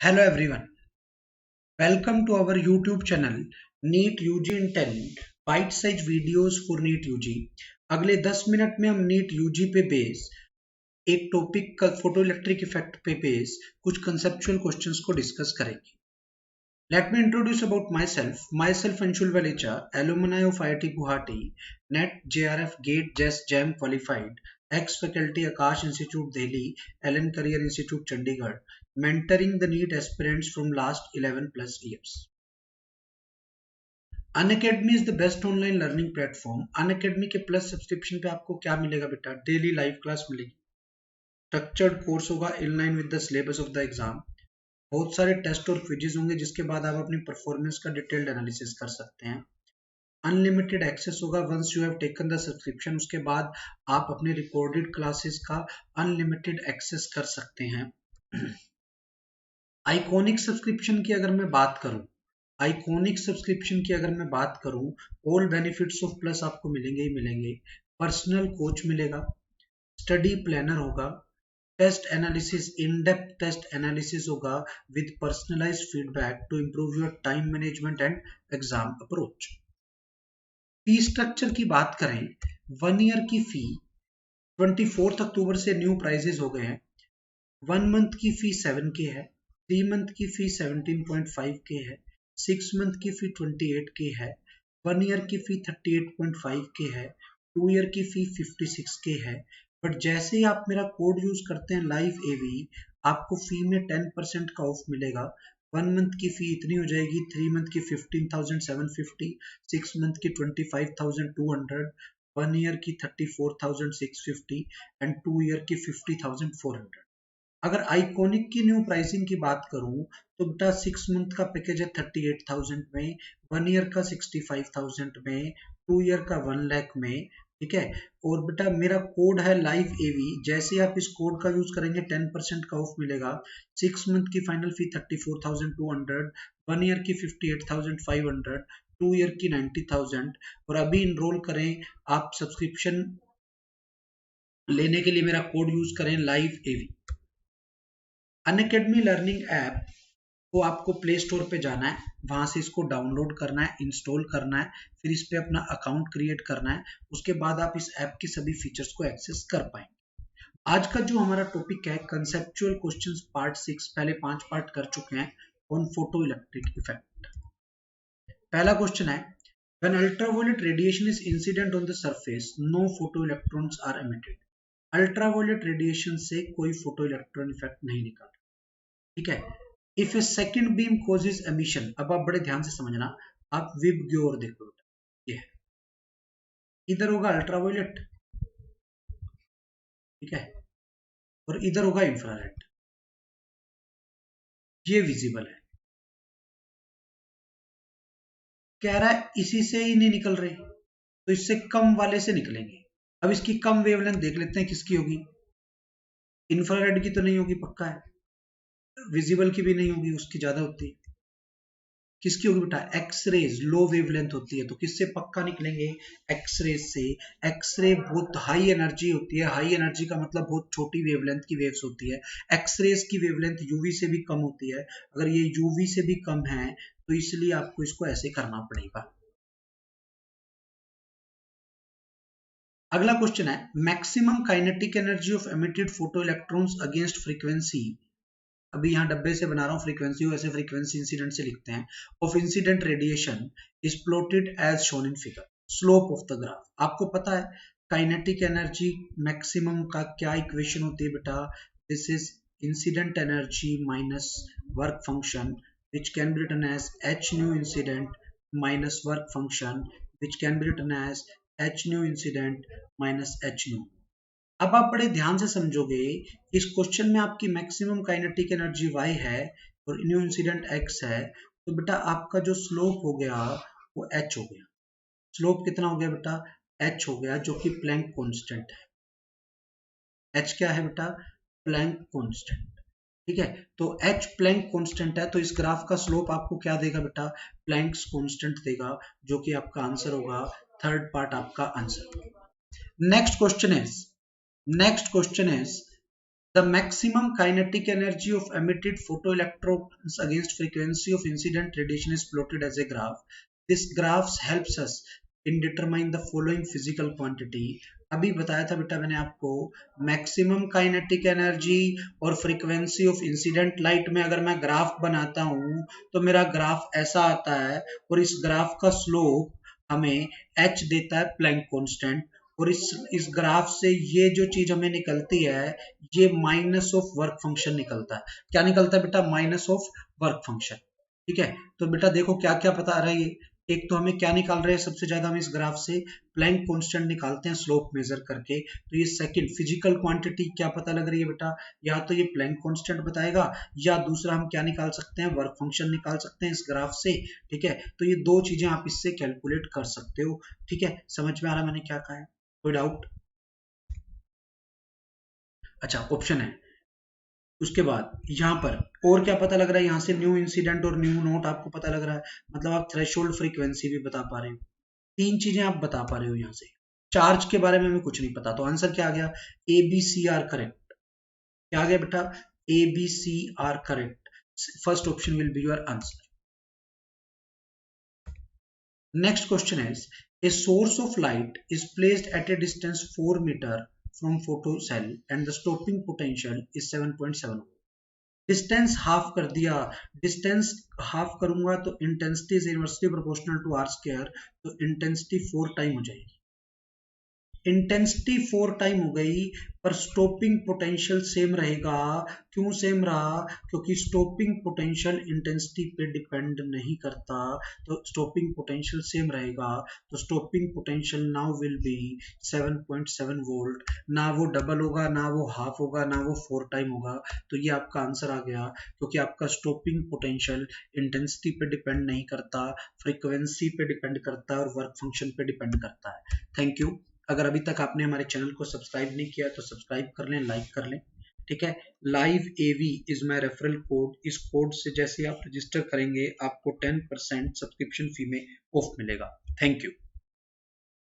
Hello everyone, welcome to our YouTube channel NEET UG in 10 bite size videos for NEET UG। अगले 10 minute में हम NEET UG पे base एक topic का photo electric effect पे base कुछ conceptual questions को डिस्कस करेंगे। Let me introduce about myself. Myself Anshul Valicha, alumni of IIT Guwahati, NET, JRF, GATE, JES, JAM qualified, ex-faculty Akash Institute Delhi, Allen Career Institute Chandigarh, mentoring the NEET aspirants from last 11 plus years. Unacademy is the best online learning platform. Unacademy के plus subscription पे आपको क्या मिलेगा बेटा? Daily live class मिलेगी, structured course होगा in line with the syllabus of the exam, बहुत सारे टेस्ट और क्विजेस होंगे जिसके बाद आप अपनी परफॉर्मेंस का डिटेल्ड एनालिसिस कर सकते हैं। अनलिमिटेड एक्सेस होगा once you have taken the subscription, उसके बाद आप अपने रिकॉर्डेड क्लासेस का अनलिमिटेड एक्सेस कर सकते हैं। आइकॉनिक सब्सक्रिप्शन की अगर मैं बात करूं, ऑल बेनिफिट्स ऑफ प्लस आपको मिलेंगे ही मिलेंगे। पर्सनल कोच मिलेगा, स्टडी प्लानर होगा, test analysis, in depth test analysis होगा with personalised feedback to improve your time management and exam approach. Fee structure की बात करें, 1 ईयर की फी 24 अक्टूबर से न्यू प्राइजेस हो गए हैं। 1 मंथ की फी 7K है, 3 मंथ की फी 17.5K है, 6 मंथ की फी 28K है, 1 ईयर की फी 38.5K है, 2 ईयर की फी 56K है। बट जैसे ही आप मेरा कोड यूज करते हैं लाइव एवी, आपको फी में 10% का ऑफ मिलेगा। 1 मंथ की फी इतनी हो जाएगी, 3 मंथ की 15,750, 6 मंथ की 25,200, 1 ईयर की 34,650 एंड 2 ईयर की 50,400। अगर आइकॉनिक की न्यू प्राइसिंग की बात करूं तो बेटा 6 मंथ का पैकेज है 38,000 में, 1 ईयर का 65,000 में, 2 ईयर का 1 लाख में, ठीक है। और बेटा मेरा कोड है लाइव एवी, जैसे आप इस कोड का यूज करेंगे 10% का ऑफ मिलेगा। 6 मंथ की फाइनल फी 34,200, 1 ईयर की 58,500, 2 ईयर की 90,000। और अभी इनरोल करें आप, सब्सक्रिप्शन लेने के लिए मेरा कोड यूज करें लाइव एवी। अनअकैडमी लर्निंग ऐप को आपको प्ले स्टोर पे जाना है, वहां से इसको डाउनलोड करना है, इंस्टॉल करना है, फिर इस पे अपना अकाउंट क्रिएट करना है। उसके बाद आप इस ऐप के सभी फीचर्स को एक्सेस कर पाएंगे। आज का जो हमारा टॉपिक है कंसेप्चुअल क्वेश्चंस पार्ट 6, पहले 5 पार्ट कर चुके हैं ऑन फोटो इलेक्ट्रिक इफेक्ट। पहला क्वेश्चन है, when ultraviolet radiation is incident on the surface no photo electrons are emitted. Ultraviolet radiation से कोई फोटो इलेक्ट्रॉन इफेक्ट नहीं निकलता, ठीक है। If a second beam causes emission, अब आप बड़े ध्यान से समझना, आप विब की ओर देखो, ये है, इधर होगा अल्ट्रावायलेट, ठीक है, और इधर होगा इंफ्रारेड, ये विजिबल है। कह रहा है इसी से ही नहीं निकल रही, तो इससे कम वाले से निकलेंगे। अब इसकी कम वेवलेंथ देख लेते हैं किसकी होगी। इंफ्रारेड की तो नहीं होगी, पक्का है। विजिबल की भी नहीं होगी, उसकी ज्यादा होती है। किसकी होगी बेटा? एक्सरेज, लो वेवलेंथ होती है, तो किससे पक्का निकलेंगे? एक्सरेज से। एक्सरे बहुत हाई एनर्जी होती है, हाई एनर्जी का मतलब बहुत छोटी वेवलेंथ की वेव्स होती है। एक्सरेज की वेवलेंथ यूवी से भी कम होती है, अगर ये यूवी से भी कम है तो इसलिए आपको इसको ऐसे करना पड़ेगा। अगला क्वेश्चन है, maximum kinetic energy of emitted photo electrons against frequency, अभी यहाँ डब्बे से बना रहा हूँ फ्रीक्वेंसी, वैसे फ्रीक्वेंसी इंसिडेंट से लिखते हैं, of incident radiation is plotted as shown in figure. Slope of the graph, आपको पता है काइनेटिक एनर्जी मैक्सिमम का क्या इक्वेशन होती है बेटा? This is incident energy minus work function which can be written as h nu incident minus work function which can be written as h nu incident minus h nu. अब आप बड़े ध्यान से समझोगे, इस क्वेश्चन में आपकी मैक्सिमम काइनेटिक एनर्जी y है और न्यू इंसिडेंट x है, तो बेटा आपका जो स्लोप हो गया वो h हो गया। स्लोप कितना हो गया बेटा? h हो गया, जो कि प्लैंक कांस्टेंट है। h क्या है बेटा? प्लैंक कांस्टेंट, ठीक है। तो h प्लैंक कांस्टेंट है, तो इस ग्राफ का स्लोप आपको क्या देगा बेटा? प्लैंक्स कांस्टेंट देगा, जो कि आपका आंसर होगा, थर्ड पार्ट आपका answer. Next question is The maximum kinetic energy of emitted photoelectrons against frequency of incident radiation is plotted as a graph. This graph helps us in determine the following physical quantity. अभी बताया था बेटा मैंने आपको, maximum kinetic energy और frequency of incident light में अगर मैं ग्राफ बनाता हूं तो मेरा ग्राफ ऐसा आता है, और इस ग्राफ का स्लोप हमें h देता है, प्लैंक कांस्टेंट, और इस ग्राफ से ये जो चीज हमें निकलती है, ये माइनस ऑफ वर्क फंक्शन निकलता है। क्या निकलता है बेटा? Minus of work function. ठीक है, तो बेटा देखो क्या क्या पता रहा है। एक तो हमें क्या निकाल रहे हैं, सबसे ज्यादा हम इस ग्राफ से प्लैंक कांस्टेंट निकालते हैं स्लोप मेजर करके। तो ये सेकंड फिजिकल क्वांटिटी क्या पता लग रही है बेटा, या तो ये प्लैंक कांस्टेंट बताएगा, या दूसरा हम क्या निकाल सकते हैं, वर्क फंक्शन निकाल सकते हैं इस ग्राफ से। ठीक है, तो ये दो चीजें आप इससे कैलकुलेट कर सकते हो। ठीक है, समझ में आ रहा मैंने क्या कहा है? कोई डाउट? अच्छा, ऑप्शन है। उसके बाद यहाँ पर और क्या पता लग रहा है, यहाँ से न्यू इंसिडेंट और न्यू नोट आपको पता लग रहा है, मतलब आप थ्रेशोल्ड फ्रीक्वेंसी भी बता पा रहे हो। तीन चीजें आप बता पा रहे हो यहाँ से। चार्ज के बारे में हमें कुछ नहीं पता, तो आंसर क्या आ गया? A B C are correct. क्या आ गया बेटा? A B C are correct. First option will be your answer. Next question is, a source of light is placed at a distance 4 meter from photocell and the stopping potential is 7.7 volt. Distance half कर दिया, distance half करूंगा तो intensity is inversely proportional to r square, तो intensity 4 time हो जाएगी। Intensity 4 time हो गई, पर स्टॉपिंग पोटेंशियल सेम रहेगा। क्यों सेम रहा? क्योंकि स्टॉपिंग पोटेंशियल इंटेंसिटी पे डिपेंड नहीं करता, तो स्टॉपिंग पोटेंशियल सेम रहेगा। तो stopping potential now will be 7.7 volt. ना वो डबल होगा, ना वो हाफ होगा, ना वो 4 टाइम होगा। तो ये आपका आंसर आ गया, क्योंकि आपका स्टॉपिंग पोटेंशियल इंटेंसिटी पे डिपेंड नहीं करता, फ्रीक्वेंसी पे डिपेंड करता है और वर्क फंक्शन पे डिपेंड करता है। Thank you. अगर अभी तक आपने हमारे चैनल को सब्सक्राइब नहीं किया तो सब्सक्राइब कर लें, लाइक कर लें। ठीक है, live AV is my referral code. इस कोड से जैसे आप रजिस्टर करेंगे आपको 10% सब्सक्रिप्शन फी में ऑफ मिलेगा। Thank you.